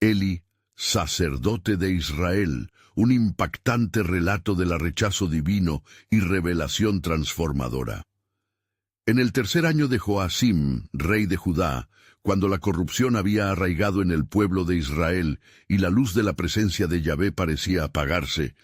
Eli, sacerdote de Israel, un impactante relato del rechazo divino y revelación transformadora. En el tercer año de Joacim, rey de Judá, cuando la corrupción había arraigado en el pueblo de Israel y la luz de la presencia de Yahvé parecía apagarse,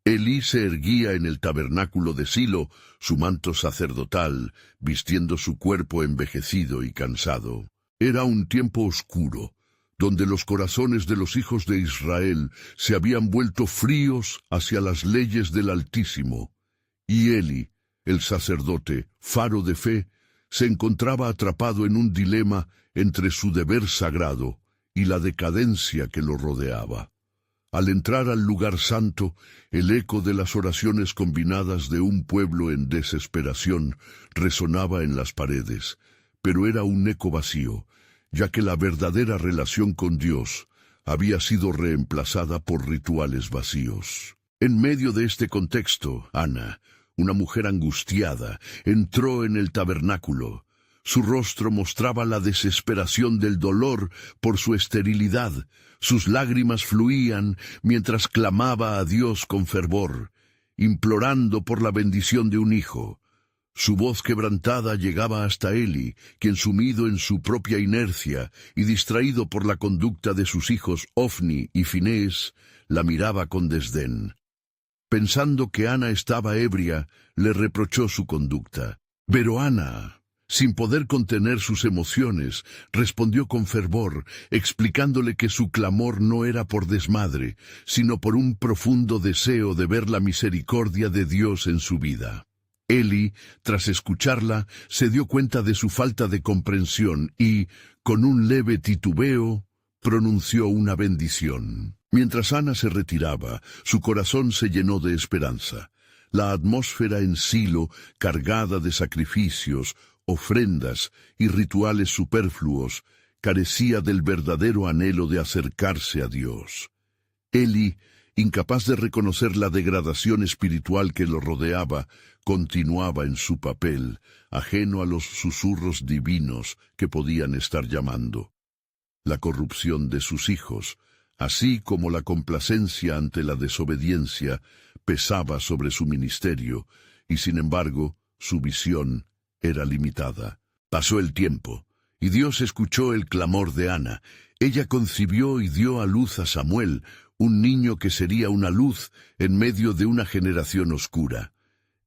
Elí se erguía en el tabernáculo de Silo, su manto sacerdotal, vistiendo su cuerpo envejecido y cansado. Era un tiempo oscuro, donde los corazones de los hijos de Israel se habían vuelto fríos hacia las leyes del Altísimo, y Eli, el sacerdote, faro de fe, se encontraba atrapado en un dilema entre su deber sagrado y la decadencia que lo rodeaba. Al entrar al lugar santo, el eco de las oraciones combinadas de un pueblo en desesperación resonaba en las paredes, pero era un eco vacío, ya que la verdadera relación con Dios había sido reemplazada por rituales vacíos. En medio de este contexto, Ana, una mujer angustiada, entró en el tabernáculo. Su rostro mostraba la desesperación del dolor por su esterilidad. Sus lágrimas fluían mientras clamaba a Dios con fervor, implorando por la bendición de un hijo. Su voz quebrantada llegaba hasta Eli, quien sumido en su propia inercia y distraído por la conducta de sus hijos Ofni y Finés, la miraba con desdén. Pensando que Ana estaba ebria, le reprochó su conducta. Pero Ana, sin poder contener sus emociones, respondió con fervor, explicándole que su clamor no era por desmadre, sino por un profundo deseo de ver la misericordia de Dios en su vida. Eli, tras escucharla, se dio cuenta de su falta de comprensión y, con un leve titubeo, pronunció una bendición. Mientras Ana se retiraba, su corazón se llenó de esperanza. La atmósfera en Silo, cargada de sacrificios, ofrendas y rituales superfluos, carecía del verdadero anhelo de acercarse a Dios. Eli, incapaz de reconocer la degradación espiritual que lo rodeaba, continuaba en su papel, ajeno a los susurros divinos que podían estar llamando. La corrupción de sus hijos, así como la complacencia ante la desobediencia, pesaba sobre su ministerio, y sin embargo, su visión era limitada. Pasó el tiempo, y Dios escuchó el clamor de Ana. Ella concibió y dio a luz a Samuel, un niño que sería una luz en medio de una generación oscura.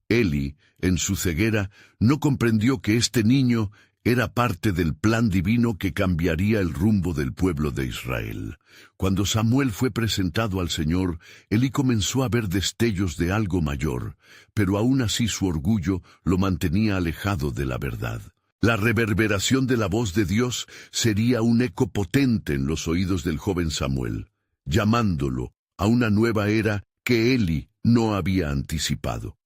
Eli, en su ceguera, no comprendió que este niño era parte del plan divino que cambiaría el rumbo del pueblo de Israel. Cuando Samuel fue presentado al Señor, Eli comenzó a ver destellos de algo mayor, pero aún así su orgullo lo mantenía alejado de la verdad. La reverberación de la voz de Dios sería un eco potente en los oídos del joven Samuel, llamándolo a una nueva era que Eli no había anticipado.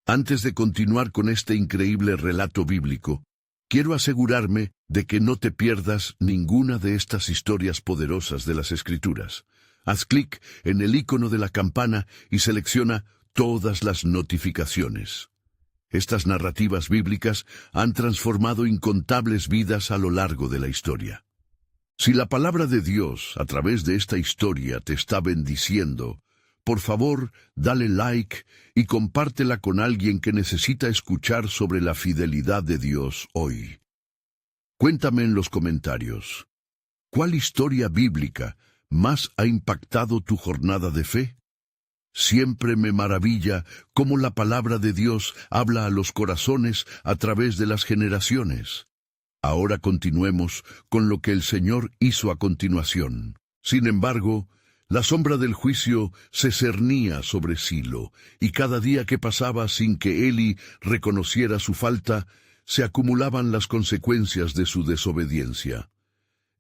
Antes de continuar con este increíble relato bíblico, quiero asegurarme de que no te pierdas ninguna de estas historias poderosas de las Escrituras. Haz clic en el icono de la campana y selecciona todas las notificaciones. Estas narrativas bíblicas han transformado incontables vidas a lo largo de la historia. Si la palabra de Dios a través de esta historia te está bendiciendo, por favor, dale like y compártela con alguien que necesita escuchar sobre la fidelidad de Dios hoy. Cuéntame en los comentarios, ¿cuál historia bíblica más ha impactado tu jornada de fe? Siempre me maravilla cómo la palabra de Dios habla a los corazones a través de las generaciones. Ahora continuemos con lo que el Señor hizo a continuación. Sin embargo, la sombra del juicio se cernía sobre Silo, y cada día que pasaba sin que Eli reconociera su falta, se acumulaban las consecuencias de su desobediencia.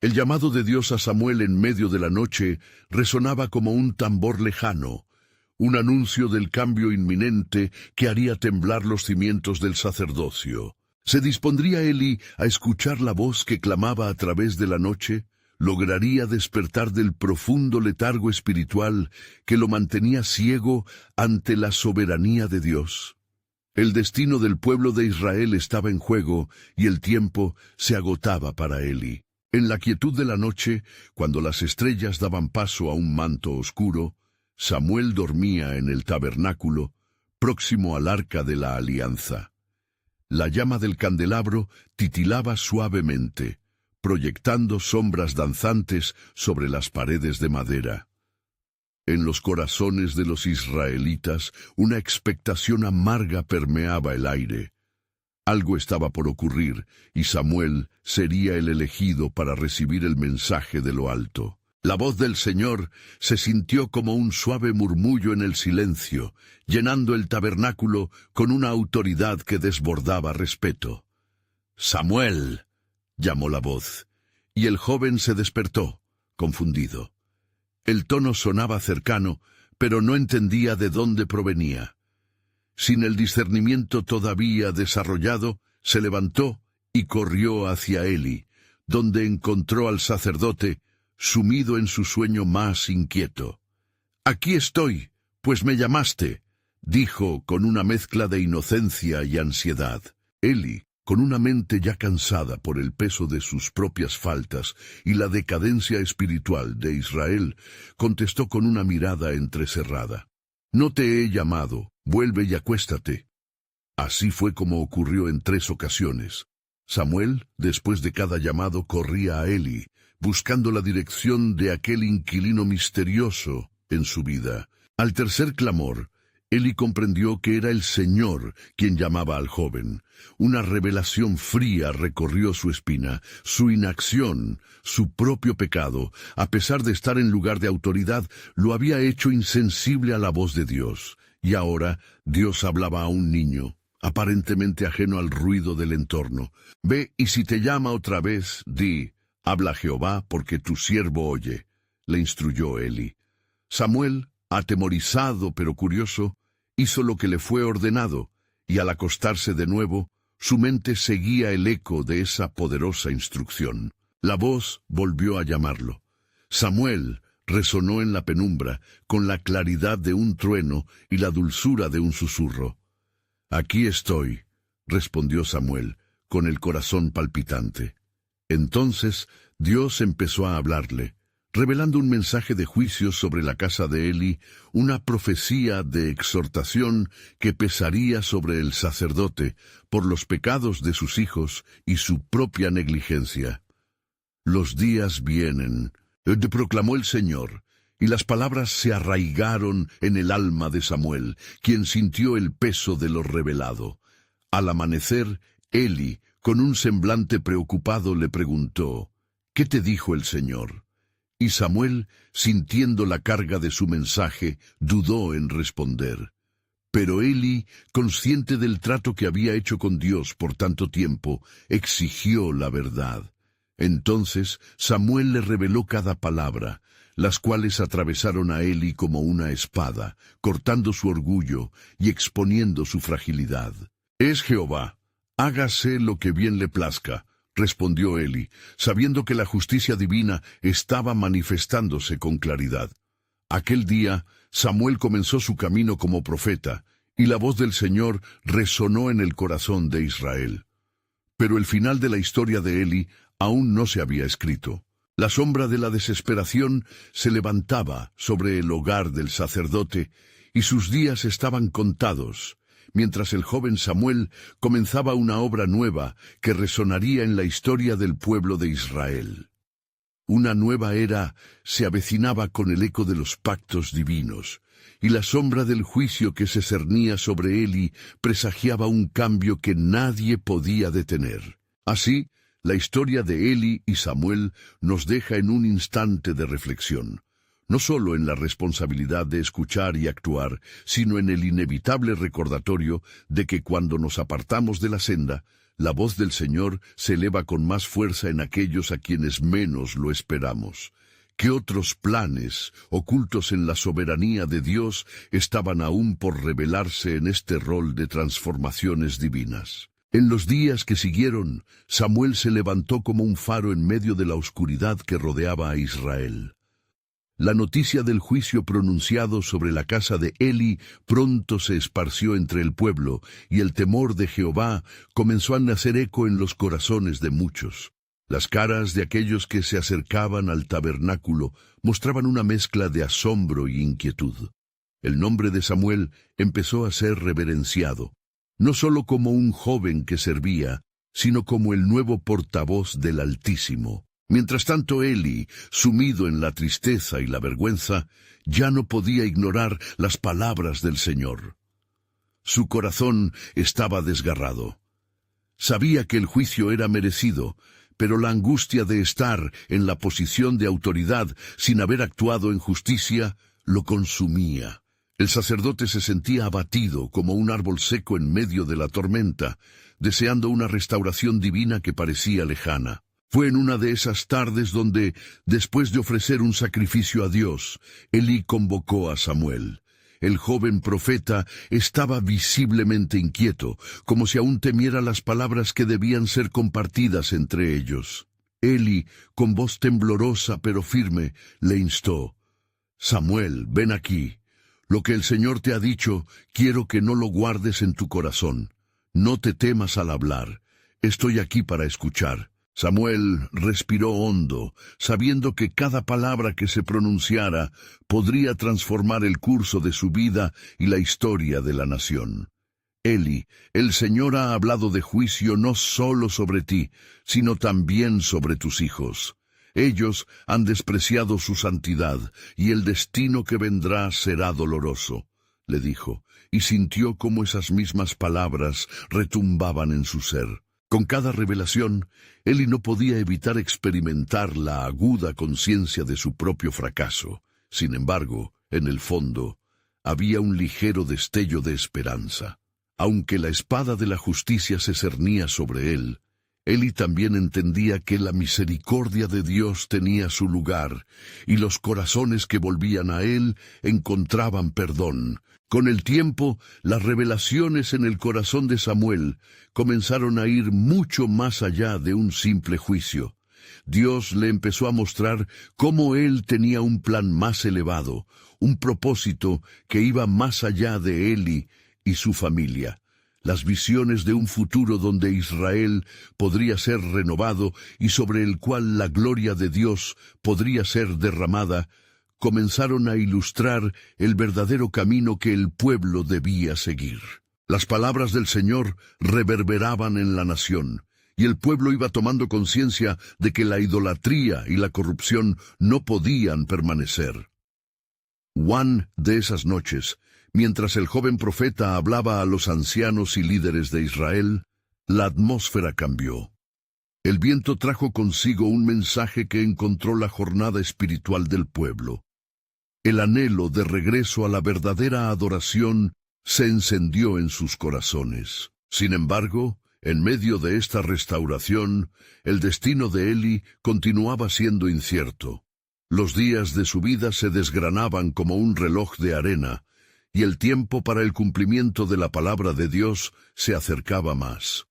El llamado de Dios a Samuel en medio de la noche resonaba como un tambor lejano, un anuncio del cambio inminente que haría temblar los cimientos del sacerdocio. ¿Se dispondría Eli a escuchar la voz que clamaba a través de la noche? ¿Lograría despertar del profundo letargo espiritual que lo mantenía ciego ante la soberanía de Dios? El destino del pueblo de Israel estaba en juego y el tiempo se agotaba para Eli. En la quietud de la noche, cuando las estrellas daban paso a un manto oscuro, Samuel dormía en el tabernáculo, próximo al arca de la alianza. La llama del candelabro titilaba suavemente, proyectando sombras danzantes sobre las paredes de madera. En los corazones de los israelitas, una expectación amarga permeaba el aire. Algo estaba por ocurrir, y Samuel sería el elegido para recibir el mensaje de lo alto. La voz del Señor se sintió como un suave murmullo en el silencio, llenando el tabernáculo con una autoridad que desbordaba respeto. «Samuel», llamó la voz, y el joven se despertó, confundido. El tono sonaba cercano, pero no entendía de dónde provenía. Sin el discernimiento todavía desarrollado, se levantó y corrió hacia Eli, donde encontró al sacerdote, sumido en su sueño más inquieto. «Aquí estoy, pues me llamaste», dijo con una mezcla de inocencia y ansiedad. Eli, con una mente ya cansada por el peso de sus propias faltas y la decadencia espiritual de Israel, contestó con una mirada entrecerrada. «No te he llamado, vuelve y acuéstate». Así fue como ocurrió en 3 ocasiones. Samuel, después de cada llamado, corría a Eli, buscando la dirección de aquel inquilino misterioso en su vida. Al tercer clamor, Eli comprendió que era el Señor quien llamaba al joven. Una revelación fría recorrió su espina, su inacción, su propio pecado, a pesar de estar en lugar de autoridad, lo había hecho insensible a la voz de Dios. Y ahora Dios hablaba a un niño, aparentemente ajeno al ruido del entorno. «Ve, y si te llama otra vez, di, habla Jehová, porque tu siervo oye», le instruyó Eli. Samuel, atemorizado pero curioso, hizo lo que le fue ordenado, y al acostarse de nuevo, su mente seguía el eco de esa poderosa instrucción. La voz volvió a llamarlo. «Samuel», resonó en la penumbra, con la claridad de un trueno y la dulzura de un susurro. «Aquí estoy», respondió Samuel, con el corazón palpitante. Entonces Dios empezó a hablarle, revelando un mensaje de juicio sobre la casa de Eli, una profecía de exhortación que pesaría sobre el sacerdote por los pecados de sus hijos y su propia negligencia. «Los días vienen», proclamó el Señor, y las palabras se arraigaron en el alma de Samuel, quien sintió el peso de lo revelado. Al amanecer, Eli, con un semblante preocupado, le preguntó, «¿Qué te dijo el Señor?». Y Samuel, sintiendo la carga de su mensaje, dudó en responder. Pero Eli, consciente del trato que había hecho con Dios por tanto tiempo, exigió la verdad. Entonces Samuel le reveló cada palabra, las cuales atravesaron a Eli como una espada, cortando su orgullo y exponiendo su fragilidad. «Es Jehová, hágase lo que bien le plazca», respondió Eli, sabiendo que la justicia divina estaba manifestándose con claridad. Aquel día, Samuel comenzó su camino como profeta, y la voz del Señor resonó en el corazón de Israel. Pero el final de la historia de Eli aún no se había escrito. La sombra de la desesperación se levantaba sobre el hogar del sacerdote, y sus días estaban contados, mientras el joven Samuel comenzaba una obra nueva que resonaría en la historia del pueblo de Israel. Una nueva era se avecinaba con el eco de los pactos divinos, y la sombra del juicio que se cernía sobre Eli presagiaba un cambio que nadie podía detener. Así, la historia de Eli y Samuel nos deja en un instante de reflexión, no solo en la responsabilidad de escuchar y actuar, sino en el inevitable recordatorio de que cuando nos apartamos de la senda, la voz del Señor se eleva con más fuerza en aquellos a quienes menos lo esperamos. ¿Qué otros planes, ocultos en la soberanía de Dios, estaban aún por revelarse en este rol de transformaciones divinas? En los días que siguieron, Samuel se levantó como un faro en medio de la oscuridad que rodeaba a Israel. La noticia del juicio pronunciado sobre la casa de Eli pronto se esparció entre el pueblo, y el temor de Jehová comenzó a nacer eco en los corazones de muchos. Las caras de aquellos que se acercaban al tabernáculo mostraban una mezcla de asombro y inquietud. El nombre de Samuel empezó a ser reverenciado, no solo como un joven que servía, sino como el nuevo portavoz del Altísimo. Mientras tanto, Eli, sumido en la tristeza y la vergüenza, ya no podía ignorar las palabras del Señor. Su corazón estaba desgarrado. Sabía que el juicio era merecido, pero la angustia de estar en la posición de autoridad sin haber actuado en justicia lo consumía. El sacerdote se sentía abatido como un árbol seco en medio de la tormenta, deseando una restauración divina que parecía lejana. Fue en una de esas tardes donde, después de ofrecer un sacrificio a Dios, Elí convocó a Samuel. El joven profeta estaba visiblemente inquieto, como si aún temiera las palabras que debían ser compartidas entre ellos. Eli, con voz temblorosa pero firme, le instó: «Samuel, ven aquí. Lo que el Señor te ha dicho, quiero que no lo guardes en tu corazón. No te temas al hablar. Estoy aquí para escuchar». Samuel respiró hondo, sabiendo que cada palabra que se pronunciara podría transformar el curso de su vida y la historia de la nación. Eli, el Señor ha hablado de juicio no solo sobre ti, sino también sobre tus hijos. Ellos han despreciado su santidad, y el destino que vendrá será doloroso, le dijo, y sintió cómo esas mismas palabras retumbaban en su ser. Con cada revelación, Eli no podía evitar experimentar la aguda conciencia de su propio fracaso. Sin embargo, en el fondo, había un ligero destello de esperanza. Aunque la espada de la justicia se cernía sobre él, Eli también entendía que la misericordia de Dios tenía su lugar, y los corazones que volvían a él encontraban perdón. Con el tiempo, las revelaciones en el corazón de Samuel comenzaron a ir mucho más allá de un simple juicio. Dios le empezó a mostrar cómo él tenía un plan más elevado, un propósito que iba más allá de Eli y su familia. Las visiones de un futuro donde Israel podría ser renovado y sobre el cual la gloria de Dios podría ser derramada, comenzaron a ilustrar el verdadero camino que el pueblo debía seguir. Las palabras del Señor reverberaban en la nación, y el pueblo iba tomando conciencia de que la idolatría y la corrupción no podían permanecer. One de esas noches, mientras el joven profeta hablaba a los ancianos y líderes de Israel, la atmósfera cambió. El viento trajo consigo un mensaje que encontró la jornada espiritual del pueblo. El anhelo de regreso a la verdadera adoración se encendió en sus corazones. Sin embargo, en medio de esta restauración, el destino de Eli continuaba siendo incierto. Los días de su vida se desgranaban como un reloj de arena, y el tiempo para el cumplimiento de la palabra de Dios se acercaba más.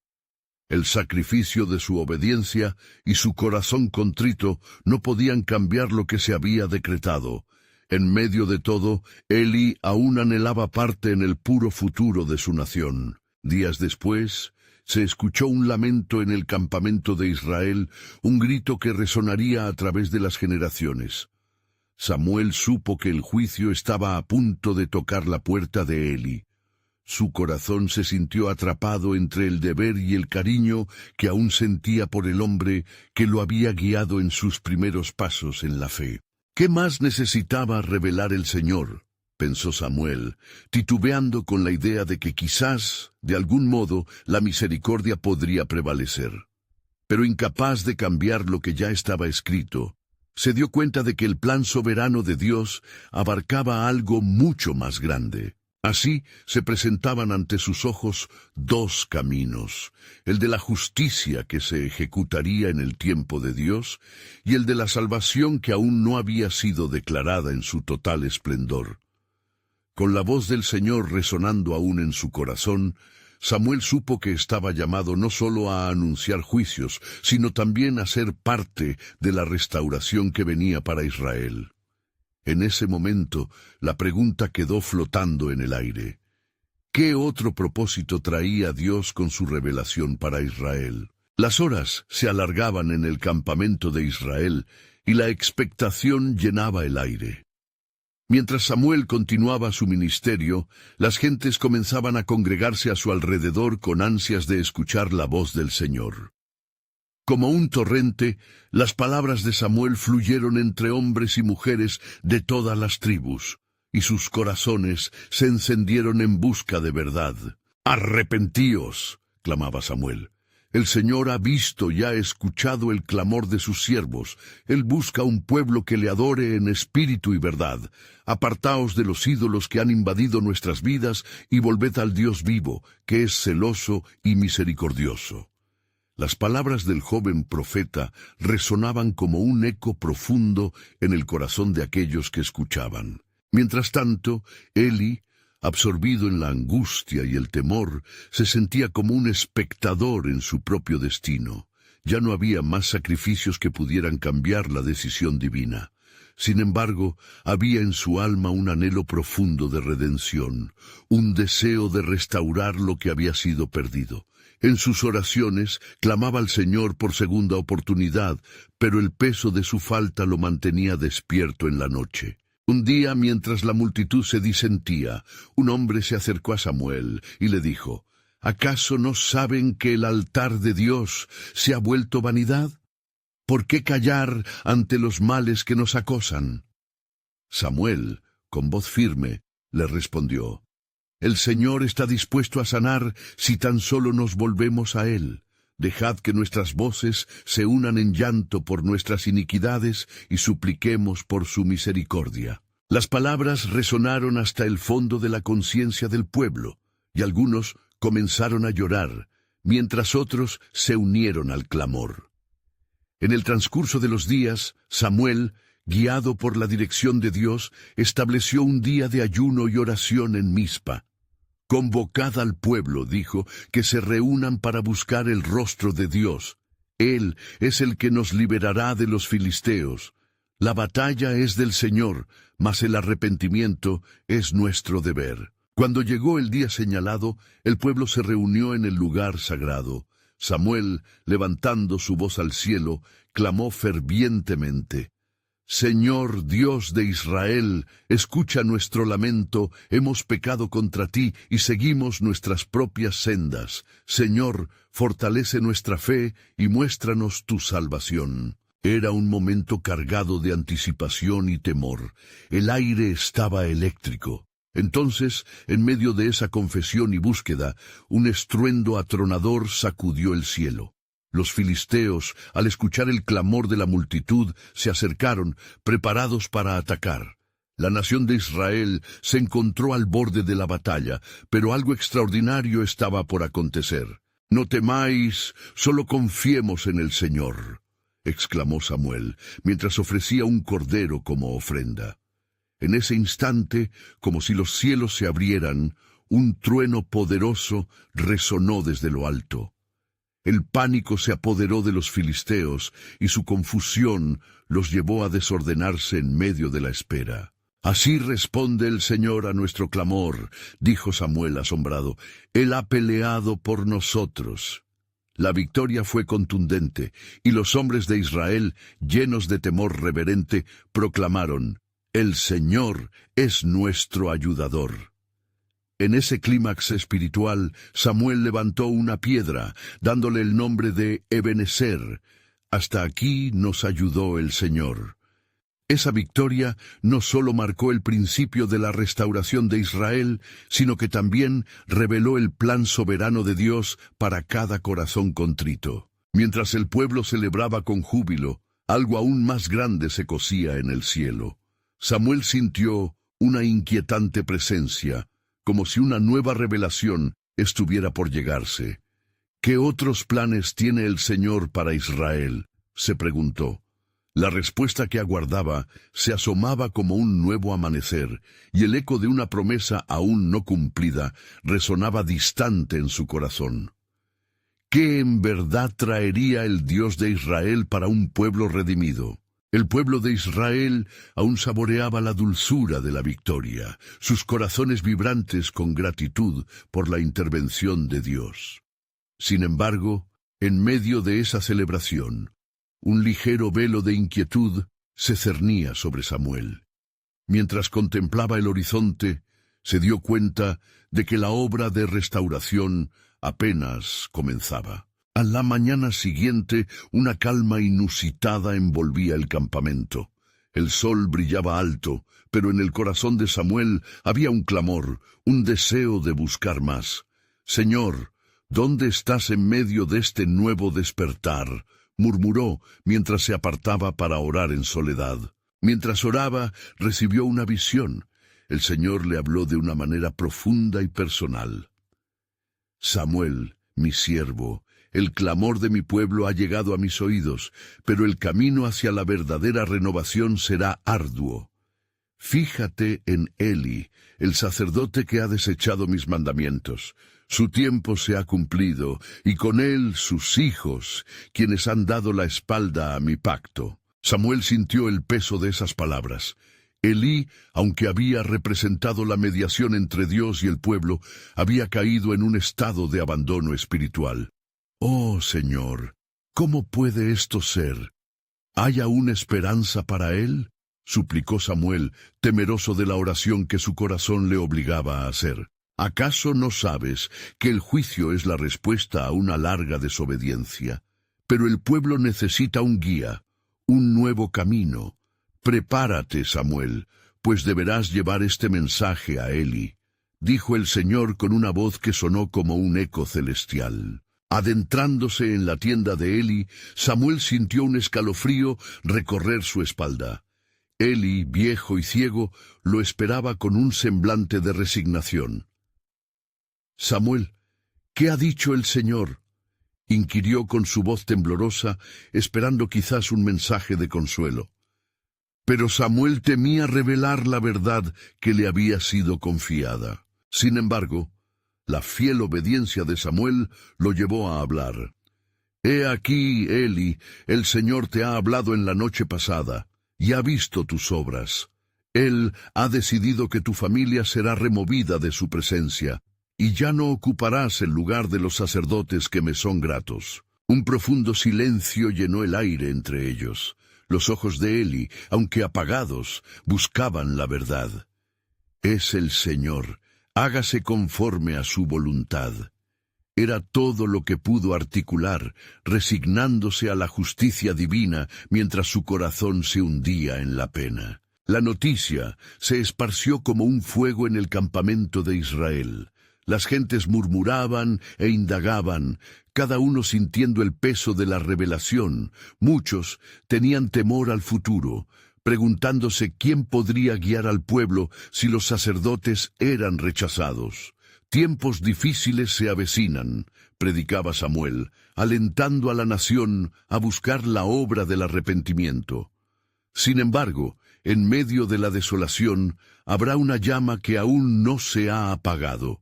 El sacrificio de su obediencia y su corazón contrito no podían cambiar lo que se había decretado. En medio de todo, Eli aún anhelaba parte en el puro futuro de su nación. Días después, se escuchó un lamento en el campamento de Israel, un grito que resonaría a través de las generaciones. Samuel supo que el juicio estaba a punto de tocar la puerta de Eli. Su corazón se sintió atrapado entre el deber y el cariño que aún sentía por el hombre que lo había guiado en sus primeros pasos en la fe. ¿Qué más necesitaba revelar el Señor?, pensó Samuel, titubeando con la idea de que quizás, de algún modo, la misericordia podría prevalecer. Pero incapaz de cambiar lo que ya estaba escrito, se dio cuenta de que el plan soberano de Dios abarcaba algo mucho más grande. Así se presentaban ante sus ojos dos caminos, el de la justicia que se ejecutaría en el tiempo de Dios y el de la salvación que aún no había sido declarada en su total esplendor. Con la voz del Señor resonando aún en su corazón, Samuel supo que estaba llamado no solo a anunciar juicios, sino también a ser parte de la restauración que venía para Israel. En ese momento, la pregunta quedó flotando en el aire. ¿Qué otro propósito traía Dios con su revelación para Israel? Las horas se alargaban en el campamento de Israel y la expectación llenaba el aire. Mientras Samuel continuaba su ministerio, las gentes comenzaban a congregarse a su alrededor con ansias de escuchar la voz del Señor. Como un torrente, las palabras de Samuel fluyeron entre hombres y mujeres de todas las tribus, y sus corazones se encendieron en busca de verdad. «¡Arrepentíos!», clamaba Samuel. «El Señor ha visto y ha escuchado el clamor de sus siervos. Él busca un pueblo que le adore en espíritu y verdad. Apartaos de los ídolos que han invadido nuestras vidas y volved al Dios vivo, que es celoso y misericordioso». Las palabras del joven profeta resonaban como un eco profundo en el corazón de aquellos que escuchaban. Mientras tanto, Eli, absorbido en la angustia y el temor, se sentía como un espectador en su propio destino. Ya no había más sacrificios que pudieran cambiar la decisión divina. Sin embargo, había en su alma un anhelo profundo de redención, un deseo de restaurar lo que había sido perdido. En sus oraciones clamaba al Señor por segunda oportunidad, pero el peso de su falta lo mantenía despierto en la noche. Un día, mientras la multitud se disentía, un hombre se acercó a Samuel y le dijo: «¿Acaso no saben que el altar de Dios se ha vuelto vanidad? ¿Por qué callar ante los males que nos acosan?». Samuel, con voz firme, le respondió: «El Señor está dispuesto a sanar si tan solo nos volvemos a Él. Dejad que nuestras voces se unan en llanto por nuestras iniquidades y supliquemos por su misericordia». Las palabras resonaron hasta el fondo de la conciencia del pueblo, y algunos comenzaron a llorar, mientras otros se unieron al clamor. En el transcurso de los días, Samuel, guiado por la dirección de Dios, estableció un día de ayuno y oración en Mizpa. «Convocad al pueblo», dijo, «que se reúnan para buscar el rostro de Dios. Él es el que nos liberará de los filisteos. La batalla es del Señor, mas el arrepentimiento es nuestro deber». Cuando llegó el día señalado, el pueblo se reunió en el lugar sagrado. Samuel, levantando su voz al cielo, clamó fervientemente: «Señor Dios de Israel, escucha nuestro lamento, hemos pecado contra ti y seguimos nuestras propias sendas. Señor, fortalece nuestra fe y muéstranos tu salvación». Era un momento cargado de anticipación y temor. El aire estaba eléctrico. Entonces, en medio de esa confesión y búsqueda, un estruendo atronador sacudió el cielo. Los filisteos, al escuchar el clamor de la multitud, se acercaron, preparados para atacar. La nación de Israel se encontró al borde de la batalla, pero algo extraordinario estaba por acontecer. «No temáis, solo confiemos en el Señor», exclamó Samuel, mientras ofrecía un cordero como ofrenda. En ese instante, como si los cielos se abrieran, un trueno poderoso resonó desde lo alto. El pánico se apoderó de los filisteos y su confusión los llevó a desordenarse en medio de la espera. «Así responde el Señor a nuestro clamor», dijo Samuel asombrado. «Él ha peleado por nosotros». La victoria fue contundente, y los hombres de Israel, llenos de temor reverente, proclamaron: «El Señor es nuestro ayudador». En ese clímax espiritual, Samuel levantó una piedra, dándole el nombre de Ebenezer. «Hasta aquí nos ayudó el Señor». Esa victoria no solo marcó el principio de la restauración de Israel, sino que también reveló el plan soberano de Dios para cada corazón contrito. Mientras el pueblo celebraba con júbilo, algo aún más grande se cosía en el cielo. Samuel sintió una inquietante presencia, como si una nueva revelación estuviera por llegarse. «¿Qué otros planes tiene el Señor para Israel?», se preguntó. La respuesta que aguardaba se asomaba como un nuevo amanecer, y el eco de una promesa aún no cumplida resonaba distante en su corazón. ¿Qué en verdad traería el Dios de Israel para un pueblo redimido? El pueblo de Israel aún saboreaba la dulzura de la victoria, sus corazones vibrantes con gratitud por la intervención de Dios. Sin embargo, En medio de esa celebración, un ligero velo de inquietud se cernía sobre Samuel. Mientras contemplaba el horizonte, se dio cuenta de que la obra de restauración apenas comenzaba. A la mañana siguiente, una calma inusitada envolvía el campamento. El sol brillaba alto, pero en el corazón de Samuel había un clamor, un deseo de buscar más. «Señor, ¿dónde estás en medio de este nuevo despertar?», murmuró mientras se apartaba para orar en soledad. Mientras oraba, recibió una visión. El Señor le habló de una manera profunda y personal. «Samuel, mi siervo, el clamor de mi pueblo ha llegado a mis oídos, pero el camino hacia la verdadera renovación será arduo. Fíjate en Eli, el sacerdote que ha desechado mis mandamientos. Su tiempo se ha cumplido, y con él sus hijos, quienes han dado la espalda a mi pacto». Samuel sintió el peso de esas palabras. Elí, aunque había representado la mediación entre Dios y el pueblo, había caído en un estado de abandono espiritual. «Oh, Señor, ¿cómo puede esto ser? ¿Hay aún esperanza para él?», suplicó Samuel, temeroso de la oración que su corazón le obligaba a hacer. «¿Acaso no sabes que el juicio es la respuesta a una larga desobediencia? Pero el pueblo necesita un guía, un nuevo camino. Prepárate, Samuel, pues deberás llevar este mensaje a Eli», dijo el Señor con una voz que sonó como un eco celestial. Adentrándose en la tienda de Eli, Samuel sintió un escalofrío recorrer su espalda. Eli, viejo y ciego, lo esperaba con un semblante de resignación. «Samuel, ¿qué ha dicho el Señor?», inquirió con su voz temblorosa, esperando quizás un mensaje de consuelo. Pero Samuel temía revelar la verdad que le había sido confiada. Sin embargo, la fiel obediencia de Samuel lo llevó a hablar. «He aquí, Eli, el Señor te ha hablado en la noche pasada, y ha visto tus obras. Él ha decidido que tu familia será removida de su presencia, y ya no ocuparás el lugar de los sacerdotes que me son gratos». Un profundo silencio llenó el aire entre ellos. Los ojos de Eli, aunque apagados, buscaban la verdad. «Es el Señor, hágase conforme a su voluntad». Era todo lo que pudo articular, resignándose a la justicia divina mientras su corazón se hundía en la pena. La noticia se esparció como un fuego en el campamento de Israel. Las gentes murmuraban e indagaban, cada uno sintiendo el peso de la revelación. Muchos tenían temor al futuro, preguntándose quién podría guiar al pueblo si los sacerdotes eran rechazados. «Tiempos difíciles se avecinan», predicaba Samuel, alentando a la nación a buscar la obra del arrepentimiento. Sin embargo, en medio de la desolación, habrá una llama que aún no se ha apagado.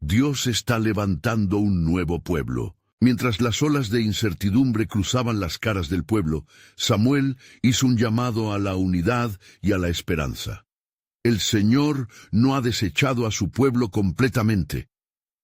Dios está levantando un nuevo pueblo. Mientras las olas de incertidumbre cruzaban las caras del pueblo, Samuel hizo un llamado a la unidad y a la esperanza. El Señor no ha desechado a su pueblo completamente.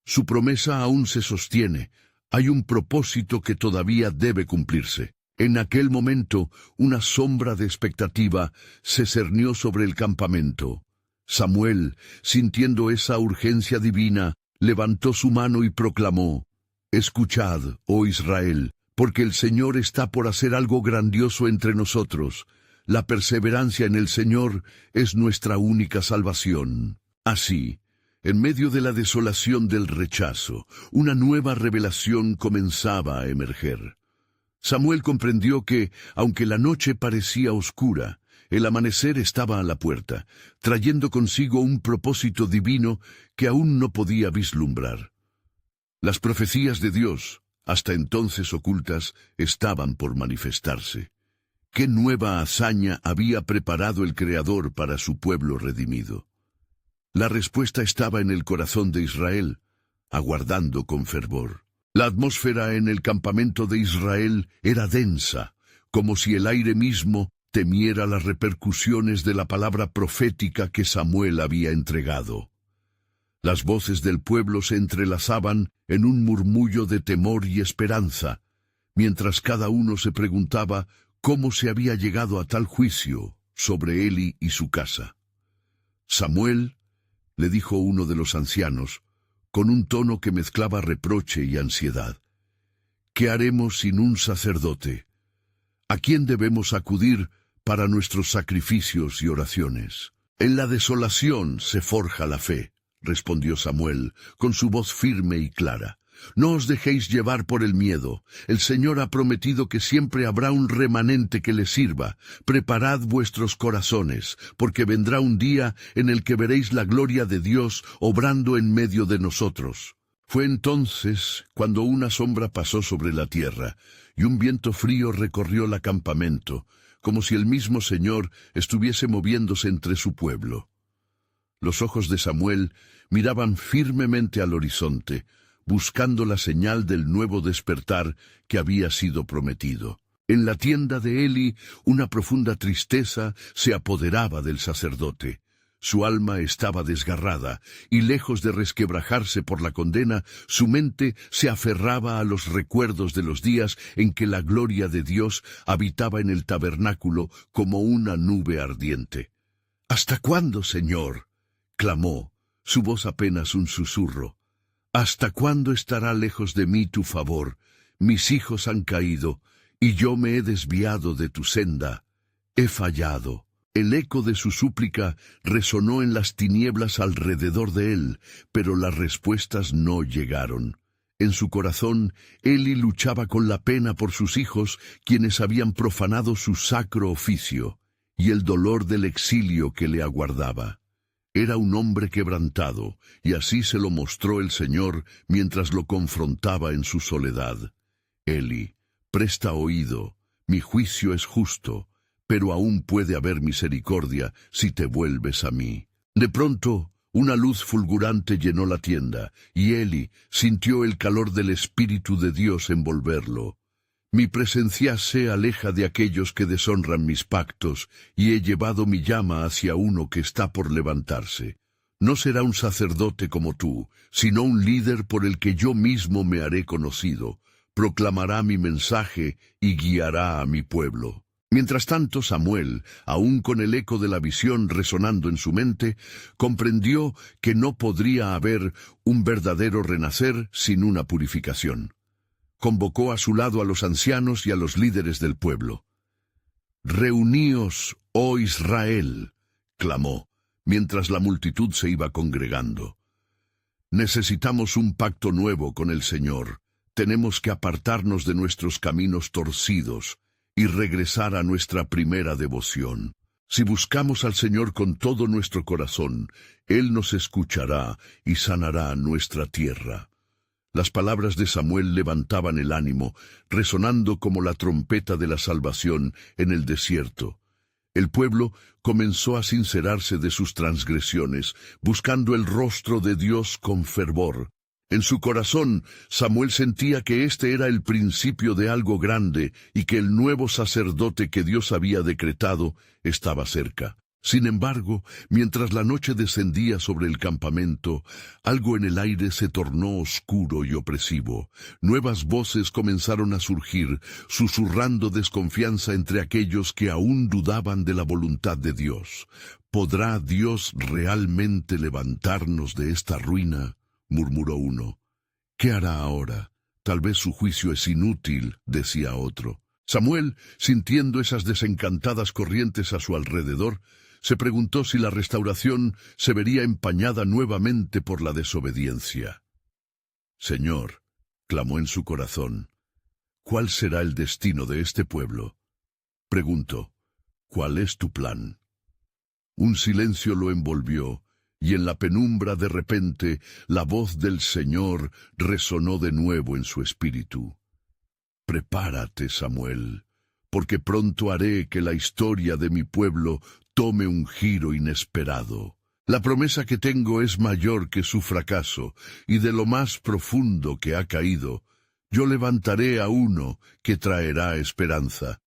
Su promesa aún se sostiene. Hay un propósito que todavía debe cumplirse. En aquel momento, una sombra de expectativa se cernió sobre el campamento. Samuel, sintiendo esa urgencia divina, levantó su mano y proclamó: «Escuchad, oh Israel, porque el Señor está por hacer algo grandioso entre nosotros. La perseverancia en el Señor es nuestra única salvación». Así, en medio de la desolación del rechazo, una nueva revelación comenzaba a emerger. Samuel comprendió que, aunque la noche parecía oscura, el amanecer estaba a la puerta, trayendo consigo un propósito divino que aún no podía vislumbrar. Las profecías de Dios, hasta entonces ocultas, estaban por manifestarse. ¿Qué nueva hazaña había preparado el Creador para su pueblo redimido? La respuesta estaba en el corazón de Israel, aguardando con fervor. La atmósfera en el campamento de Israel era densa, como si el aire mismo temiera las repercusiones de la palabra profética que Samuel había entregado. Las voces del pueblo se entrelazaban en un murmullo de temor y esperanza, mientras cada uno se preguntaba cómo se había llegado a tal juicio sobre Eli y su casa. Samuel, le dijo uno de los ancianos, con un tono que mezclaba reproche y ansiedad, ¿qué haremos sin un sacerdote? ¿A quién debemos acudir para nuestros sacrificios y oraciones? En la desolación se forja la fe, respondió Samuel, con su voz firme y clara. No os dejéis llevar por el miedo. El Señor ha prometido que siempre habrá un remanente que le sirva. Preparad vuestros corazones, porque vendrá un día en el que veréis la gloria de Dios obrando en medio de nosotros. Fue entonces cuando una sombra pasó sobre la tierra, y un viento frío recorrió el campamento, como si el mismo Señor estuviese moviéndose entre su pueblo. Los ojos de Samuel miraban firmemente al horizonte, buscando la señal del nuevo despertar que había sido prometido. En la tienda de Eli, una profunda tristeza se apoderaba del sacerdote. Su alma estaba desgarrada, y lejos de resquebrajarse por la condena, su mente se aferraba a los recuerdos de los días en que la gloria de Dios habitaba en el tabernáculo como una nube ardiente. «¿Hasta cuándo, Señor?», clamó, su voz apenas un susurro. «¿Hasta cuándo estará lejos de mí tu favor? Mis hijos han caído, y yo me he desviado de tu senda. He fallado». El eco de su súplica resonó en las tinieblas alrededor de él, pero las respuestas no llegaron. En su corazón, Eli luchaba con la pena por sus hijos, quienes habían profanado su sacro oficio, y el dolor del exilio que le aguardaba. Era un hombre quebrantado, y así se lo mostró el Señor mientras lo confrontaba en su soledad. Eli, presta oído, mi juicio es justo, pero aún puede haber misericordia si te vuelves a mí. De pronto, una luz fulgurante llenó la tienda, y Eli sintió el calor del Espíritu de Dios envolverlo. Mi presencia se aleja de aquellos que deshonran mis pactos, y he llevado mi llama hacia uno que está por levantarse. No será un sacerdote como tú, sino un líder por el que yo mismo me haré conocido. Proclamará mi mensaje y guiará a mi pueblo. Mientras tanto, Samuel, aún con el eco de la visión resonando en su mente, comprendió que no podría haber un verdadero renacer sin una purificación. Convocó a su lado a los ancianos y a los líderes del pueblo. «Reuníos, oh Israel», clamó, mientras la multitud se iba congregando. «Necesitamos un pacto nuevo con el Señor. Tenemos que apartarnos de nuestros caminos torcidos y regresar a nuestra primera devoción. Si buscamos al Señor con todo nuestro corazón, Él nos escuchará y sanará nuestra tierra». Las palabras de Samuel levantaban el ánimo, resonando como la trompeta de la salvación en el desierto. El pueblo comenzó a sincerarse de sus transgresiones, buscando el rostro de Dios con fervor. En su corazón, Samuel sentía que este era el principio de algo grande y que el nuevo sacerdote que Dios había decretado estaba cerca. Sin embargo, mientras la noche descendía sobre el campamento, algo en el aire se tornó oscuro y opresivo. Nuevas voces comenzaron a surgir, susurrando desconfianza entre aquellos que aún dudaban de la voluntad de Dios. ¿Podrá Dios realmente levantarnos de esta ruina?, murmuró uno. «¿Qué hará ahora? Tal vez su juicio es inútil», decía otro. Samuel, sintiendo esas desencantadas corrientes a su alrededor, se preguntó si la restauración se vería empañada nuevamente por la desobediencia. «Señor», clamó en su corazón, «¿cuál será el destino de este pueblo?» Preguntó, «¿Cuál es tu plan?» Un silencio lo envolvió, y en la penumbra de repente la voz del Señor resonó de nuevo en su espíritu. «Prepárate, Samuel, porque pronto haré que la historia de mi pueblo tome un giro inesperado. La promesa que tengo es mayor que su fracaso, y de lo más profundo que ha caído, yo levantaré a uno que traerá esperanza».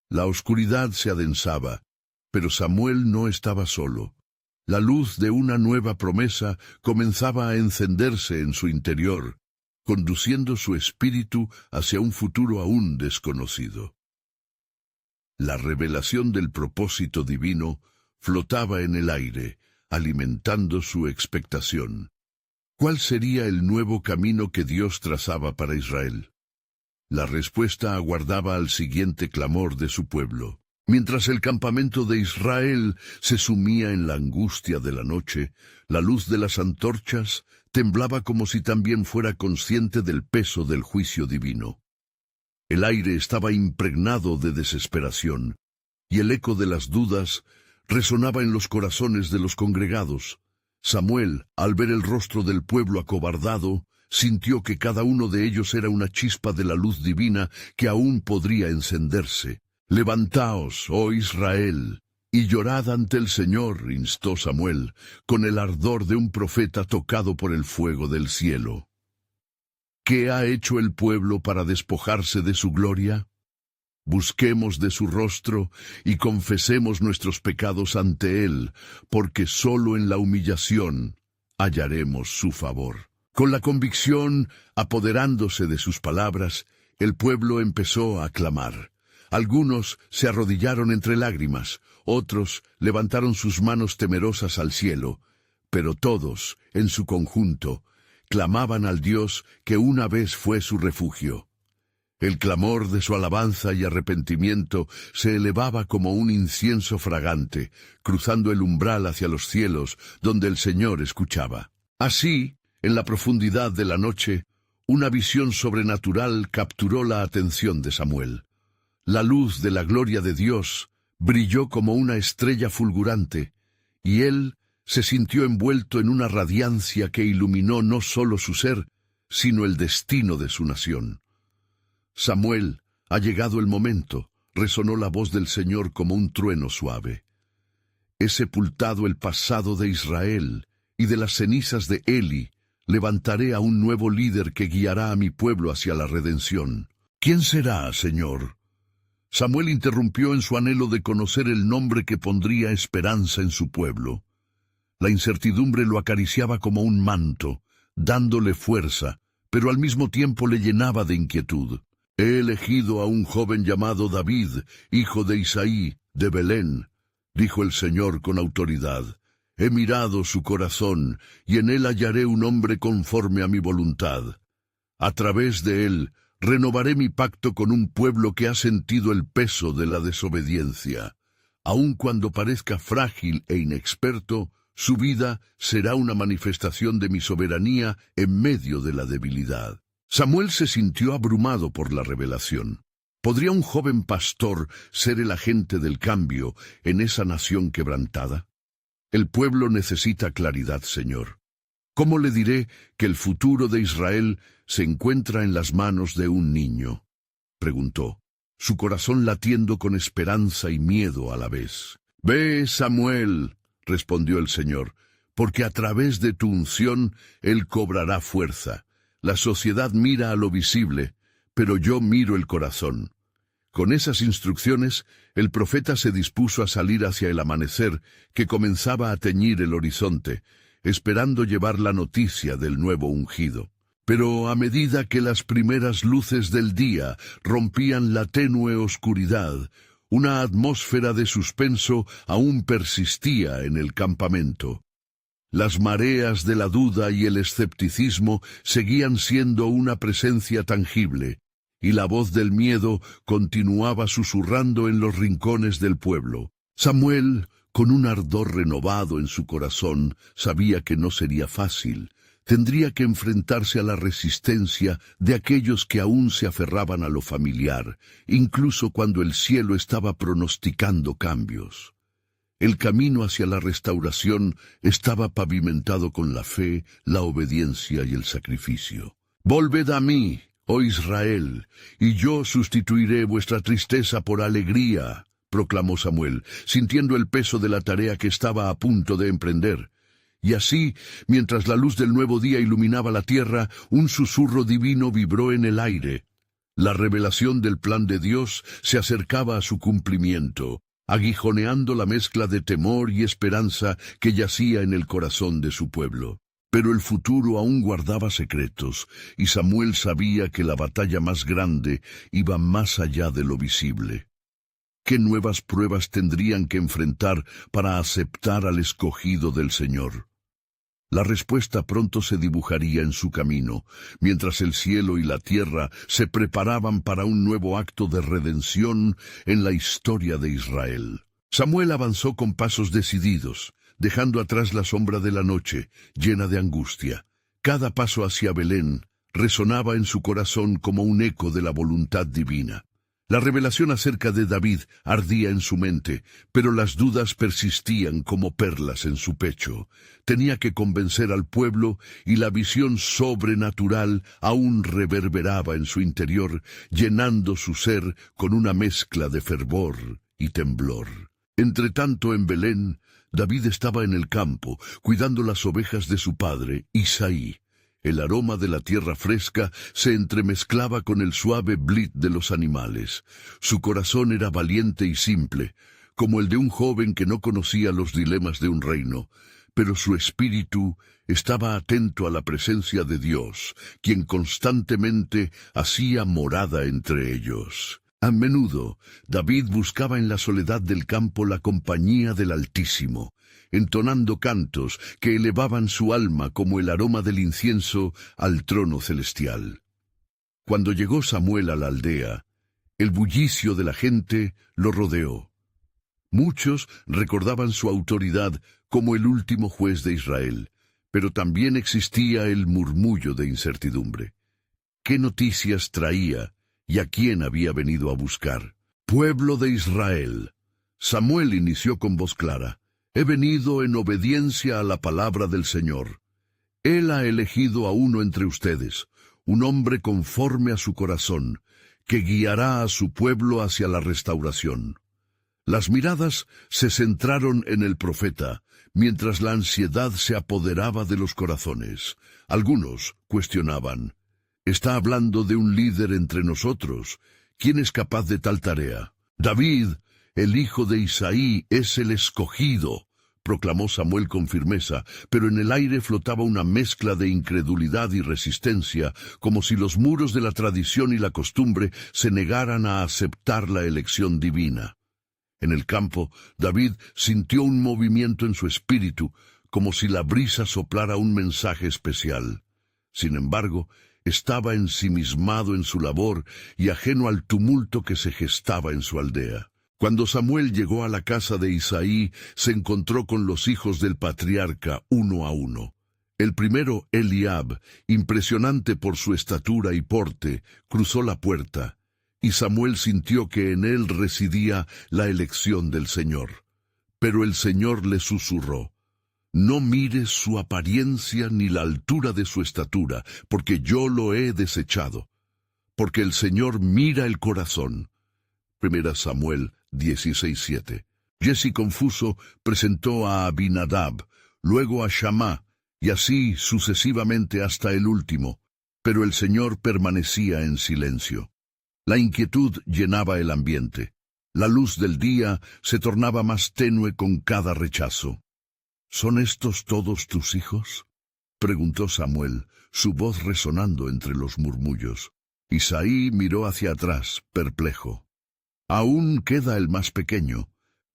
La oscuridad se adensaba, pero Samuel no estaba solo. La luz de una nueva promesa comenzaba a encenderse en su interior. conduciendo su espíritu hacia un futuro aún desconocido. La revelación del propósito divino flotaba en el aire, alimentando su expectación. ¿Cuál sería el nuevo camino que Dios trazaba para Israel? La respuesta aguardaba al siguiente clamor de su pueblo. Mientras el campamento de Israel se sumía en la angustia de la noche, la luz de las antorchas temblaba como si también fuera consciente del peso del juicio divino. El aire estaba impregnado de desesperación, y el eco de las dudas resonaba en los corazones de los congregados. Samuel, al ver el rostro del pueblo acobardado, sintió que cada uno de ellos era una chispa de la luz divina que aún podría encenderse. «Levantaos, oh Israel, y llorad ante el Señor», instó Samuel, con el ardor de un profeta tocado por el fuego del cielo. ¿Qué ha hecho el pueblo para despojarse de su gloria? Busquemos de su rostro y confesemos nuestros pecados ante él, porque solo en la humillación hallaremos su favor. Con la convicción apoderándose de sus palabras, el pueblo empezó a clamar. Algunos se arrodillaron entre lágrimas, otros levantaron sus manos temerosas al cielo, pero todos, en su conjunto, clamaban al Dios que una vez fue su refugio. El clamor de su alabanza y arrepentimiento se elevaba como un incienso fragante, cruzando el umbral hacia los cielos, donde el Señor escuchaba. Así, en la profundidad de la noche, una visión sobrenatural capturó la atención de Samuel. La luz de la gloria de Dios brilló como una estrella fulgurante, y él se sintió envuelto en una radiancia que iluminó no solo su ser, sino el destino de su nación. «Samuel, ha llegado el momento», resonó la voz del Señor como un trueno suave. «He sepultado el pasado de Israel, y de las cenizas de Eli levantaré a un nuevo líder que guiará a mi pueblo hacia la redención». «¿Quién será, Señor?». Samuel interrumpió en su anhelo de conocer el nombre que pondría esperanza en su pueblo. La incertidumbre lo acariciaba como un manto, dándole fuerza, pero al mismo tiempo le llenaba de inquietud. «He elegido a un joven llamado David, hijo de Isaí, de Belén», dijo el Señor con autoridad. «He mirado su corazón, y en él hallaré un hombre conforme a mi voluntad. A través de él renovaré mi pacto con un pueblo que ha sentido el peso de la desobediencia. Aun cuando parezca frágil e inexperto, su vida será una manifestación de mi soberanía en medio de la debilidad». Samuel se sintió abrumado por la revelación. ¿Podría un joven pastor ser el agente del cambio en esa nación quebrantada? El pueblo necesita claridad, Señor. ¿Cómo le diré que el futuro de Israel se encuentra en las manos de un niño?, preguntó, su corazón latiendo con esperanza y miedo a la vez. «Ve, Samuel», respondió el Señor, «porque a través de tu unción él cobrará fuerza. La sociedad mira a lo visible, pero yo miro el corazón». Con esas instrucciones, el profeta se dispuso a salir hacia el amanecer que comenzaba a teñir el horizonte, esperando llevar la noticia del nuevo ungido. Pero a medida que las primeras luces del día rompían la tenue oscuridad, una atmósfera de suspenso aún persistía en el campamento. Las mareas de la duda y el escepticismo seguían siendo una presencia tangible, y la voz del miedo continuaba susurrando en los rincones del pueblo. Samuel, con un ardor renovado en su corazón, sabía que no sería fácil. Tendría que enfrentarse a la resistencia de aquellos que aún se aferraban a lo familiar, incluso cuando el cielo estaba pronosticando cambios. El camino hacia la restauración estaba pavimentado con la fe, la obediencia y el sacrificio. «Volved a mí, oh Israel, y yo sustituiré vuestra tristeza por alegría», proclamó Samuel, sintiendo el peso de la tarea que estaba a punto de emprender. Y así, mientras la luz del nuevo día iluminaba la tierra, un susurro divino vibró en el aire. La revelación del plan de Dios se acercaba a su cumplimiento, aguijoneando la mezcla de temor y esperanza que yacía en el corazón de su pueblo. Pero el futuro aún guardaba secretos, y Samuel sabía que la batalla más grande iba más allá de lo visible. ¿Qué nuevas pruebas tendrían que enfrentar para aceptar al escogido del Señor? La respuesta pronto se dibujaría en su camino, mientras el cielo y la tierra se preparaban para un nuevo acto de redención en la historia de Israel. Samuel avanzó con pasos decididos, dejando atrás la sombra de la noche, llena de angustia. Cada paso hacia Belén resonaba en su corazón como un eco de la voluntad divina. La revelación acerca de David ardía en su mente, pero las dudas persistían como perlas en su pecho. Tenía que convencer al pueblo y la visión sobrenatural aún reverberaba en su interior, llenando su ser con una mezcla de fervor y temblor. Entretanto, en Belén, David estaba en el campo, cuidando las ovejas de su padre, Isaí. El aroma de la tierra fresca se entremezclaba con el suave blit de los animales. Su corazón era valiente y simple, como el de un joven que no conocía los dilemas de un reino, pero su espíritu estaba atento a la presencia de Dios, quien constantemente hacía morada entre ellos. A menudo, David buscaba en la soledad del campo la compañía del Altísimo, entonando cantos que elevaban su alma como el aroma del incienso al trono celestial. Cuando llegó Samuel a la aldea, el bullicio de la gente lo rodeó. Muchos recordaban su autoridad como el último juez de Israel, pero también existía el murmullo de incertidumbre. ¿Qué noticias traía y a quién había venido a buscar? Pueblo de Israel. Samuel inició con voz clara: He venido en obediencia a la palabra del Señor. Él ha elegido a uno entre ustedes, un hombre conforme a su corazón, que guiará a su pueblo hacia la restauración. Las miradas se centraron en el profeta, mientras la ansiedad se apoderaba de los corazones. Algunos cuestionaban: ¿está hablando de un líder entre nosotros? ¿Quién es capaz de tal tarea? David, el hijo de Isaí, es el escogido, proclamó Samuel con firmeza, pero en el aire flotaba una mezcla de incredulidad y resistencia, como si los muros de la tradición y la costumbre se negaran a aceptar la elección divina. En el campo, David sintió un movimiento en su espíritu, como si la brisa soplara un mensaje especial. Sin embargo, estaba ensimismado en su labor y ajeno al tumulto que se gestaba en su aldea. Cuando Samuel llegó a la casa de Isaí, se encontró con los hijos del patriarca uno a uno. El primero, Eliab, impresionante por su estatura y porte, cruzó la puerta, y Samuel sintió que en él residía la elección del Señor. Pero el Señor le susurró: No mires su apariencia ni la altura de su estatura, porque yo lo he desechado. Porque el Señor mira el corazón. 1 Samuel 16:7. Jesse, confuso, presentó a Abinadab, luego a Shammá, y así sucesivamente hasta el último, pero el Señor permanecía en silencio. La inquietud llenaba el ambiente. La luz del día se tornaba más tenue con cada rechazo. ¿Son estos todos tus hijos?, preguntó Samuel, su voz resonando entre los murmullos. Isaí miró hacia atrás, perplejo. Aún queda el más pequeño,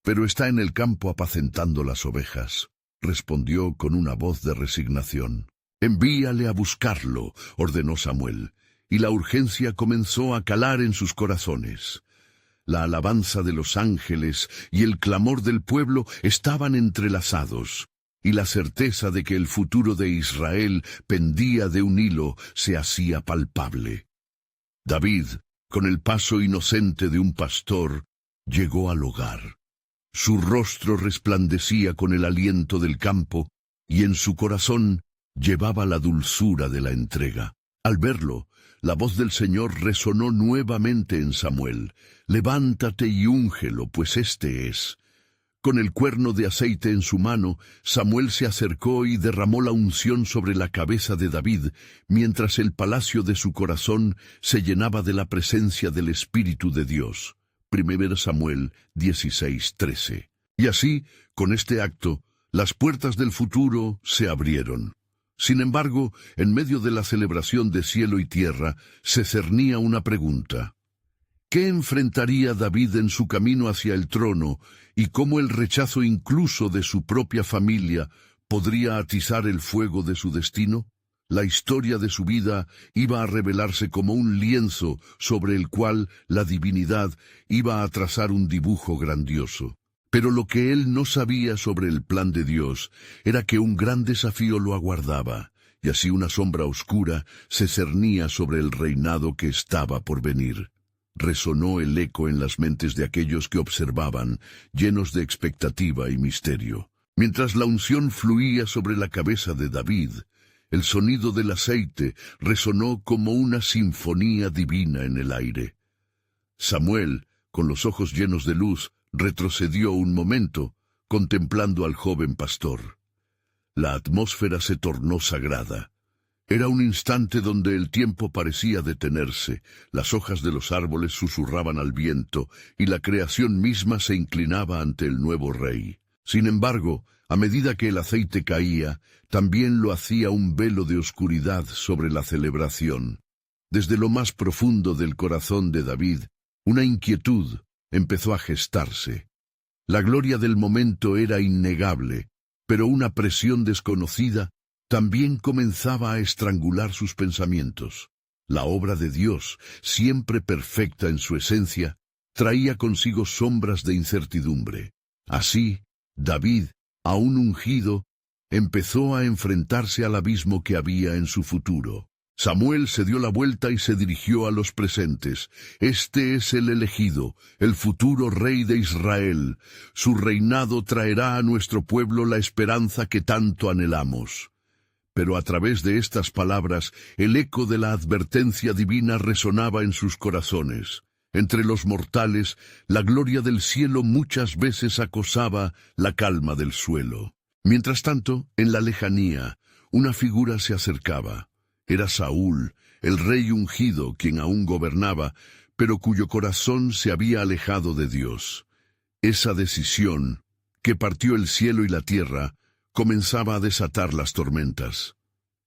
pero está en el campo apacentando las ovejas, respondió con una voz de resignación. Envíale a buscarlo, ordenó Samuel, y la urgencia comenzó a calar en sus corazones. La alabanza de los ángeles y el clamor del pueblo estaban entrelazados, y la certeza de que el futuro de Israel pendía de un hilo se hacía palpable. David, con el paso inocente de un pastor, llegó al hogar. Su rostro resplandecía con el aliento del campo, y en su corazón llevaba la dulzura de la entrega. Al verlo, la voz del Señor resonó nuevamente en Samuel: Levántate y úngelo, pues este es. Con el cuerno de aceite en su mano, Samuel se acercó y derramó la unción sobre la cabeza de David, mientras el palacio de su corazón se llenaba de la presencia del Espíritu de Dios. 1 Samuel 16:13. Y así, con este acto, las puertas del futuro se abrieron. Sin embargo, en medio de la celebración de cielo y tierra, se cernía una pregunta. ¿Qué enfrentaría David en su camino hacia el trono y cómo el rechazo incluso de su propia familia podría atizar el fuego de su destino? La historia de su vida iba a revelarse como un lienzo sobre el cual la divinidad iba a trazar un dibujo grandioso. Pero lo que él no sabía sobre el plan de Dios era que un gran desafío lo aguardaba, y así una sombra oscura se cernía sobre el reinado que estaba por venir. Resonó el eco en las mentes de aquellos que observaban, llenos de expectativa y misterio. Mientras la unción fluía sobre la cabeza de David, el sonido del aceite resonó como una sinfonía divina en el aire. Samuel, con los ojos llenos de luz, retrocedió un momento, contemplando al joven pastor. La atmósfera se tornó sagrada. Era un instante donde el tiempo parecía detenerse, las hojas de los árboles susurraban al viento y la creación misma se inclinaba ante el nuevo rey. Sin embargo, a medida que el aceite caía, también lo hacía un velo de oscuridad sobre la celebración. Desde lo más profundo del corazón de David, una inquietud empezó a gestarse. La gloria del momento era innegable, pero una presión desconocida también comenzaba a estrangular sus pensamientos. La obra de Dios, siempre perfecta en su esencia, traía consigo sombras de incertidumbre. Así, David, aún ungido, empezó a enfrentarse al abismo que había en su futuro. Samuel se dio la vuelta y se dirigió a los presentes. Este es el elegido, el futuro rey de Israel. Su reinado traerá a nuestro pueblo la esperanza que tanto anhelamos. Pero a través de estas palabras, el eco de la advertencia divina resonaba en sus corazones. Entre los mortales, la gloria del cielo muchas veces acosaba la calma del suelo. Mientras tanto, en la lejanía, una figura se acercaba. Era Saúl, el rey ungido, quien aún gobernaba, pero cuyo corazón se había alejado de Dios. Esa decisión, que partió el cielo y la tierra, comenzaba a desatar las tormentas.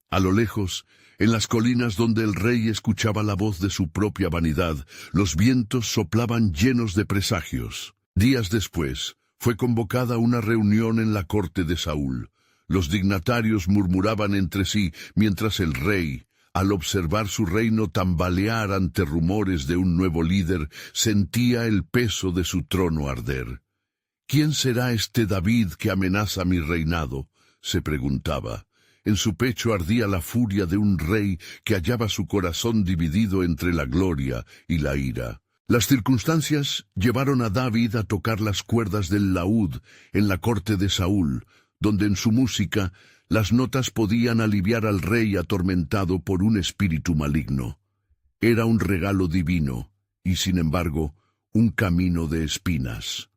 A lo lejos, en las colinas donde el rey escuchaba la voz de su propia vanidad, los vientos soplaban llenos de presagios. Días después, fue convocada una reunión en la corte de Saúl. Los dignatarios murmuraban entre sí, mientras el rey, al observar su reino tambalear ante rumores de un nuevo líder, sentía el peso de su trono arder. ¿Quién será este David que amenaza mi reinado?, se preguntaba. En su pecho ardía la furia de un rey que hallaba su corazón dividido entre la gloria y la ira. Las circunstancias llevaron a David a tocar las cuerdas del laúd en la corte de Saúl, donde en su música las notas podían aliviar al rey atormentado por un espíritu maligno. Era un regalo divino y, sin embargo, un camino de espinas.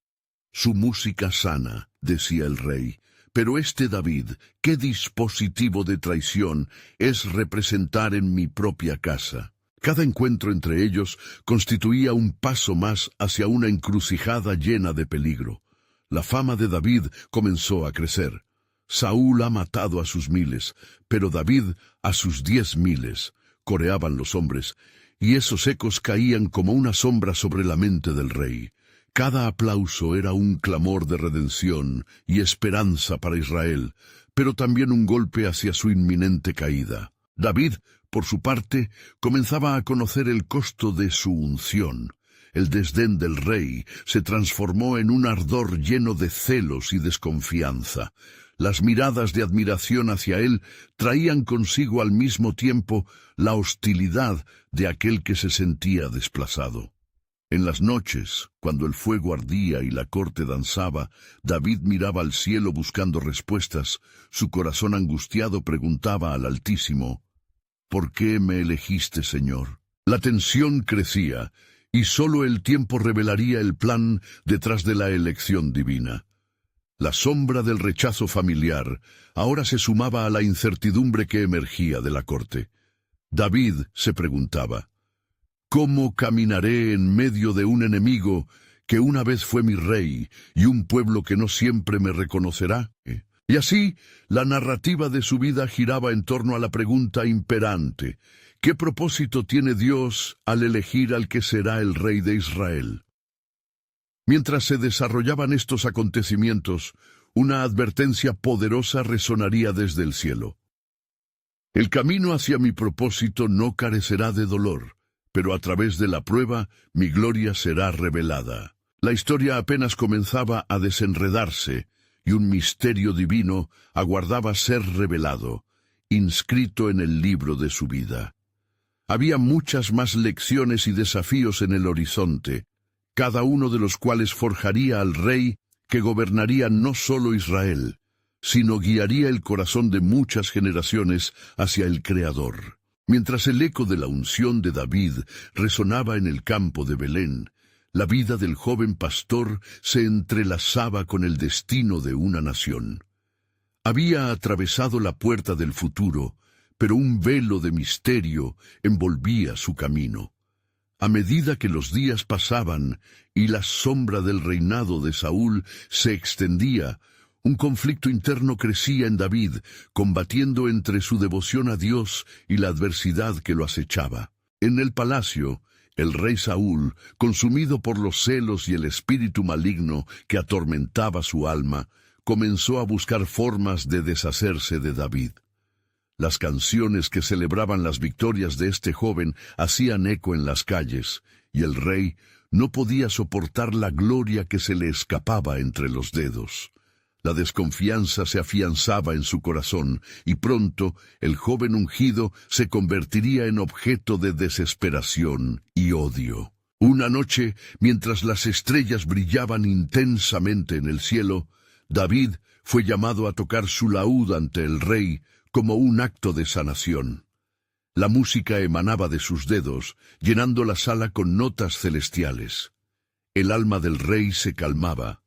Su música sana, decía el rey, pero este David, qué dispositivo de traición es representar en mi propia casa. Cada encuentro entre ellos constituía un paso más hacia una encrucijada llena de peligro. La fama de David comenzó a crecer. Saúl ha matado a sus miles, pero David a sus 10.000, coreaban los hombres, y esos ecos caían como una sombra sobre la mente del rey. Cada aplauso era un clamor de redención y esperanza para Israel, pero también un golpe hacia su inminente caída. David, por su parte, comenzaba a conocer el costo de su unción. El desdén del rey se transformó en un ardor lleno de celos y desconfianza. Las miradas de admiración hacia él traían consigo al mismo tiempo la hostilidad de aquel que se sentía desplazado. En las noches, cuando el fuego ardía y la corte danzaba, David miraba al cielo buscando respuestas. Su corazón angustiado preguntaba al Altísimo, ¿por qué me elegiste, Señor? La tensión crecía, y sólo el tiempo revelaría el plan detrás de la elección divina. La sombra del rechazo familiar ahora se sumaba a la incertidumbre que emergía de la corte. David se preguntaba, ¿cómo caminaré en medio de un enemigo que una vez fue mi rey y un pueblo que no siempre me reconocerá? Y así, la narrativa de su vida giraba en torno a la pregunta imperante: ¿qué propósito tiene Dios al elegir al que será el rey de Israel? Mientras se desarrollaban estos acontecimientos, una advertencia poderosa resonaría desde el cielo. El camino hacia mi propósito no carecerá de dolor, pero a través de la prueba mi gloria será revelada. La historia apenas comenzaba a desenredarse, y un misterio divino aguardaba ser revelado, inscrito en el libro de su vida. Había muchas más lecciones y desafíos en el horizonte, cada uno de los cuales forjaría al rey que gobernaría no solo Israel, sino guiaría el corazón de muchas generaciones hacia el Creador. Mientras el eco de la unción de David resonaba en el campo de Belén, la vida del joven pastor se entrelazaba con el destino de una nación. Había atravesado la puerta del futuro, pero un velo de misterio envolvía su camino. A medida que los días pasaban y la sombra del reinado de Saúl se extendía, un conflicto interno crecía en David, combatiendo entre su devoción a Dios y la adversidad que lo acechaba. En el palacio, el rey Saúl, consumido por los celos y el espíritu maligno que atormentaba su alma, comenzó a buscar formas de deshacerse de David. Las canciones que celebraban las victorias de este joven hacían eco en las calles, y el rey no podía soportar la gloria que se le escapaba entre los dedos. La desconfianza se afianzaba en su corazón, y pronto el joven ungido se convertiría en objeto de desesperación y odio. Una noche, mientras las estrellas brillaban intensamente en el cielo, David fue llamado a tocar su laúd ante el rey como un acto de sanación. La música emanaba de sus dedos, llenando la sala con notas celestiales. El alma del rey se calmaba,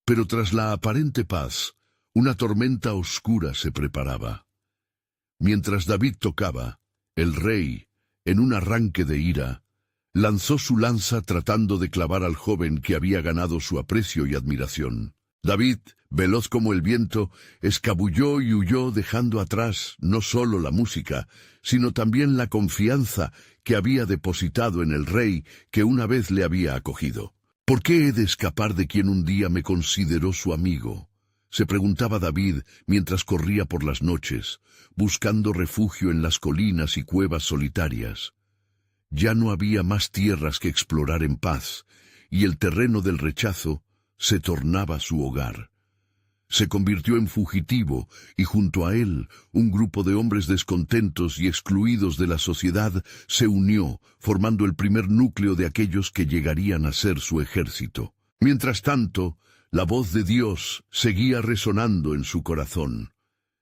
pero tras la aparente paz, una tormenta oscura se preparaba. Mientras David tocaba, el rey, en un arranque de ira, lanzó su lanza tratando de clavar al joven que había ganado su aprecio y admiración. David, veloz como el viento, escabulló y huyó, dejando atrás no solo la música, sino también la confianza que había depositado en el rey que una vez le había acogido. ¿Por qué he de escapar de quien un día me consideró su amigo?, se preguntaba David mientras corría por las noches, buscando refugio en las colinas y cuevas solitarias. Ya no había más tierras que explorar en paz, y el terreno del rechazo se tornaba su hogar. Se convirtió en fugitivo, y junto a él, un grupo de hombres descontentos y excluidos de la sociedad se unió, formando el primer núcleo de aquellos que llegarían a ser su ejército. Mientras tanto, la voz de Dios seguía resonando en su corazón.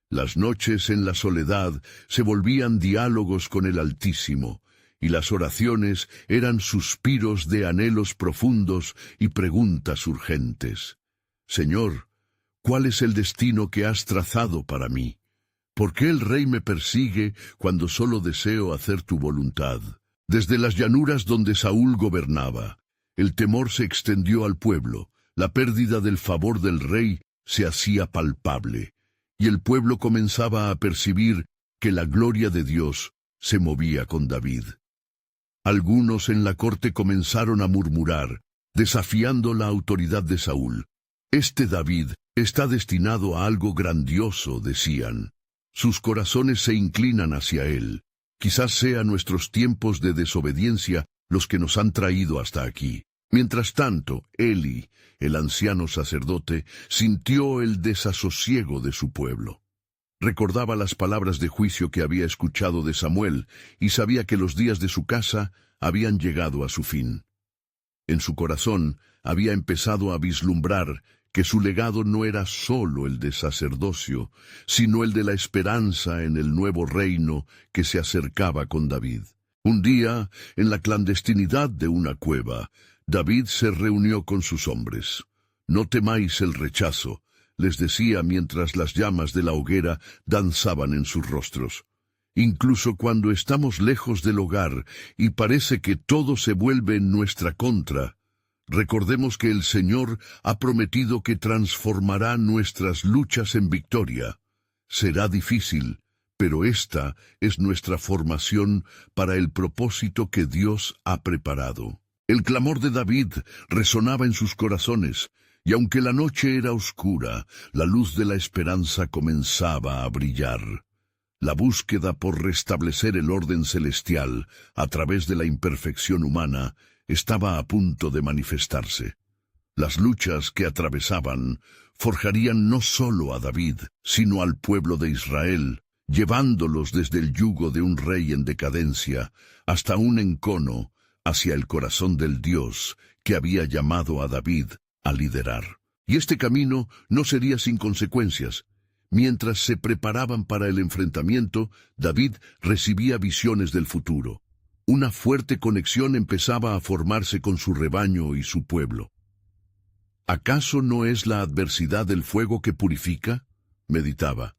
Las noches en la soledad se volvían diálogos con el Altísimo, y las oraciones eran suspiros de anhelos profundos y preguntas urgentes. Señor, ¿cuál es el destino que has trazado para mí? ¿Por qué el rey me persigue cuando solo deseo hacer tu voluntad? Desde las llanuras donde Saúl gobernaba, el temor se extendió al pueblo, la pérdida del favor del rey se hacía palpable, y el pueblo comenzaba a percibir que la gloria de Dios se movía con David. Algunos en la corte comenzaron a murmurar, desafiando la autoridad de Saúl. Este David está destinado a algo grandioso, decían. Sus corazones se inclinan hacia él. Quizás sean nuestros tiempos de desobediencia los que nos han traído hasta aquí. Mientras tanto, Eli, el anciano sacerdote, sintió el desasosiego de su pueblo. Recordaba las palabras de juicio que había escuchado de Samuel y sabía que los días de su casa habían llegado a su fin. En su corazón había empezado a vislumbrar que su legado no era solo el de sacerdocio, sino el de la esperanza en el nuevo reino que se acercaba con David. Un día, en la clandestinidad de una cueva, David se reunió con sus hombres. «No temáis el rechazo», les decía mientras las llamas de la hoguera danzaban en sus rostros. «Incluso cuando estamos lejos del hogar y parece que todo se vuelve en nuestra contra, Recordemos que el Señor ha prometido que transformará nuestras luchas en victoria. Será difícil, pero esta es nuestra formación para el propósito que Dios ha preparado. El clamor de David resonaba en sus corazones, y aunque la noche era oscura, la luz de la esperanza comenzaba a brillar. La búsqueda por restablecer el orden celestial a través de la imperfección humana estaba a punto de manifestarse. Las luchas que atravesaban forjarían no solo a David, sino al pueblo de Israel, llevándolos desde el yugo de un rey en decadencia hasta un encono hacia el corazón del Dios que había llamado a David a liderar. Y este camino no sería sin consecuencias. Mientras se preparaban para el enfrentamiento, David recibía visiones del futuro. Una fuerte conexión empezaba a formarse con su rebaño y su pueblo. ¿Acaso no es la adversidad el fuego que purifica?, meditaba.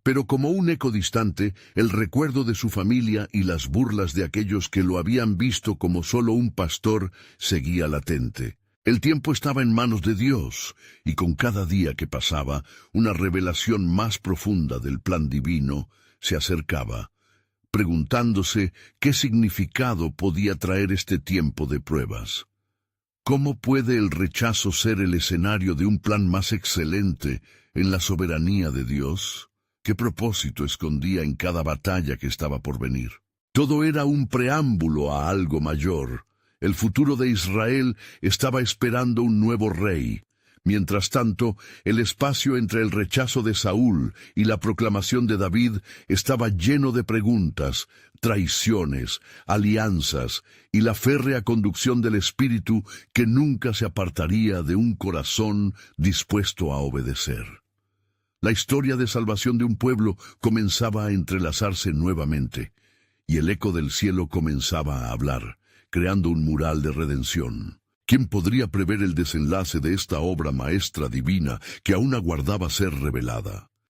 Pero como un eco distante, el recuerdo de su familia y las burlas de aquellos que lo habían visto como solo un pastor seguía latente. El tiempo estaba en manos de Dios, y con cada día que pasaba, una revelación más profunda del plan divino se acercaba, preguntándose qué significado podía traer este tiempo de pruebas. ¿Cómo puede el rechazo ser el escenario de un plan más excelente en la soberanía de Dios? ¿Qué propósito escondía en cada batalla que estaba por venir? Todo era un preámbulo a algo mayor. El futuro de Israel estaba esperando un nuevo rey. Mientras tanto, el espacio entre el rechazo de Saúl y la proclamación de David estaba lleno de preguntas, traiciones, alianzas y la férrea conducción del espíritu que nunca se apartaría de un corazón dispuesto a obedecer. La historia de salvación de un pueblo comenzaba a entrelazarse nuevamente, y el eco del cielo comenzaba a hablar, creando un mural de redención. ¿Quién podría prever el desenlace de esta obra maestra divina que aún aguardaba ser revelada?